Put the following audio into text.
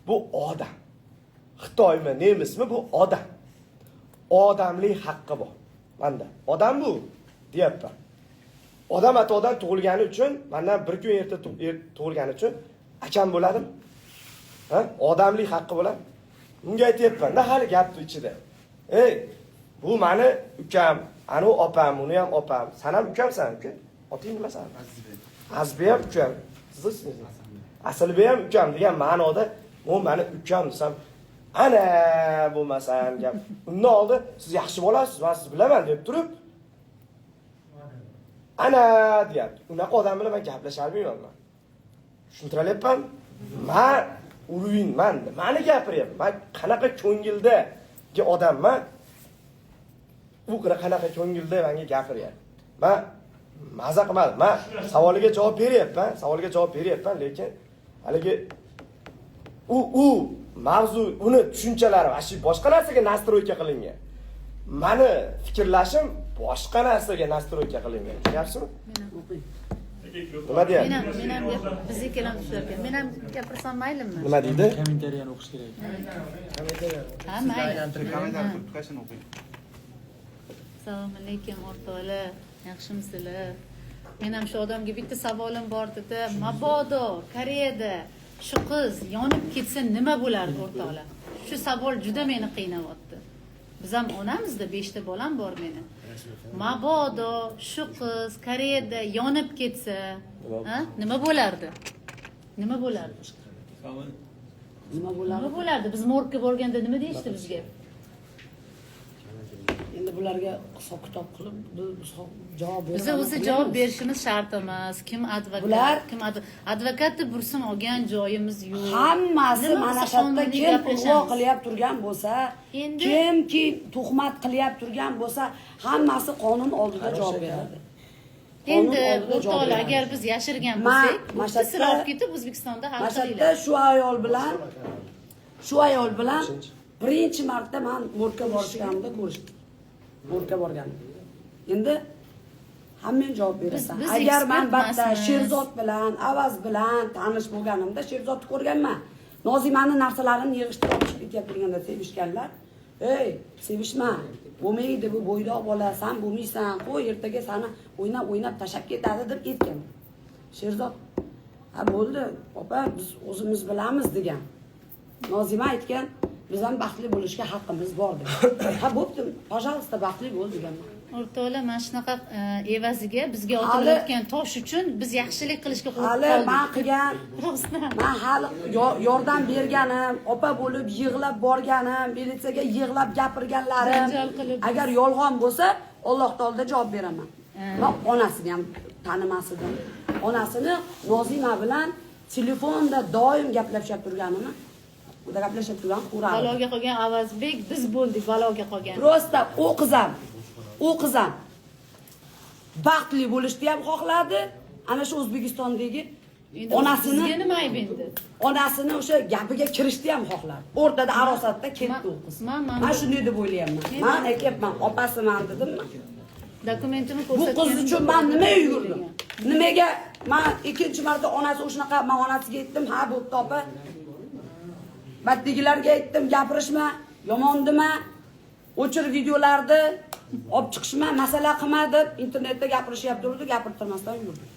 Bu odam. Xitoymi, nemismi bu odam. Odamlik haqqi bor. Manda. Odam bu, deyapman. Odam atodan tug'ilgani uchun, mendan bir kun erta tug'ilgani uchun akam bo'ladimi? Ha? Odamlik haqqi bo'ladi. Bunga aytayapman-da hali gapni ichida. Ey, bu meni ukam, ana opam, uni ham opam. Sen ham ukamsan, uka? Oting nima san? Azbi ham ukam. Siz Aslbi ham ukam degan ma'noda, u meni ukam desam, ana bo'lmasam gap. Undan oldin siz yaxshi bo'lasiz, men sizni bilaman deb turib, ana deyapti. Unaqa odam bilan men gaplasha olmayman. Tushuntiryapman? Men uruyman, meni gapiryapman. Men qanaqa ko'ngildagi odamman? U qanaqa ko'ngilda menga gapiryapti. Men maza qilmadim. Men savoliga javob beryapman, lekin haligi u mavzu, uni tushunchalari va shu boshqa narsaga nastroyka qilingan. Meni fikrlashim boshqa narsaga nastroyka qilingan. Tushunyapsizmi? Nima deyapti? Men ham biz ikkalamiz tushlarkan. Men ham gapirsam maylimi? Nima deydi? Kommentariyani o'qish kerak. Ha, mayli. Kommentariyani turtkasini o'qing. Assalomu alaykum o'rtoqlar. Yaxshimisizlar? Men ham shu odamga bitta savolim bor edi. Mabodo Koreyada shu qiz yonib ketsa nima bo'lardi o'rtoqlar? Shu savol juda meni qiynayapti. Biz ham onamizda 5 ta bolam bor meni. Mabodo shu qiz Koreyada yonib ketsa, ha? Nima bo'lardi? Nima bo'lardi? Nima bo'lardi? Biz morgga borganda nima deyishdi bizga? Endi bularga hisob-kitob qilib javob beramiz. Biz o'zi javob berishimiz shart emas. Kim advokat, kim advokatni bursin olgan joyimiz yo'q. Hammasi mana shu yerda kim qulluq qilyap turgan bo'lsa, kimki tuhmat qilyap turgan bo'lsa, hammasi qonun oldida javob beradi. Endi o'rtoqlar, agar biz yashirgan bo'lsak, sira olib ketib O'zbekistonda hal qilinglar. Shu ayol bilan birinchi marta men morgga borishganimda ko'rishdim. Morgga borganim. Endi hamma javob berasan. Agar men batta Sherzod bilan, Avaz bilan tanish bo'lganimda Sherzodni ko'rganman. Nozimani narsalarini yig'ishtirib olib ketyapti turganda sevishganlar. Ey, sevishma. Bo'lmaydi, bu bo'ydoq bola, sen bo'lmaysan. Qo'y, ertaga seni o'ynab tashab ketadi deb aytgan. Sherzod, ha bo'ldi, opa, biz o'zimiz bilamiz degan. Nozima aytgan, biz ham baxtli bo'lishga haqqimiz bor deb. Ha, bo'pti, pожалуйста, baxtli bo'l deganman. O'rtoqlar, mana shunaqa evaziga bizga otilayotgan tosh uchun biz yaxshilik qilishga qo'rqib qoldik. Hali men qilgan, men hali yordam berganim, opa bo'lib yig'lab borganim, militsiyaga yig'lab gapirganlarim, agar yolg'on bo'lsa, Alloh taolda javob beraman. Men onasini ham tanimas edim. Onasini Nozima bilan telefonda doim gaplashib turganini, uda gaplashib turgan ko'radi. Baloga qolgan Avazbek, biz bo'ldik baloga qolgan. Prosta u qizam baxtli bo'lishni ham xohladi. Ana shu O'zbekistondagi onasini nima ayb endi? Onasini o'sha gapiga kirishni ham xohladi. O'rtada arosatda ketdi u qiz. Men shunday deb o'ylayapman. Men aytayapman, opasiman dedimmi? Dokumentini Bu ko'rsatgan. qiz uchun men nima yugurdim? Nimaga men ikkinchi marta onasi o'shanaqa, men onasiga aytdim, ha bo'pti opa. Batdagilarga aytdim, gapirishma, yomondima, o'chir videolarni olib chiqishma, masala qilma deb internetda gapirishyapti, gapirtirmasdan yurdim.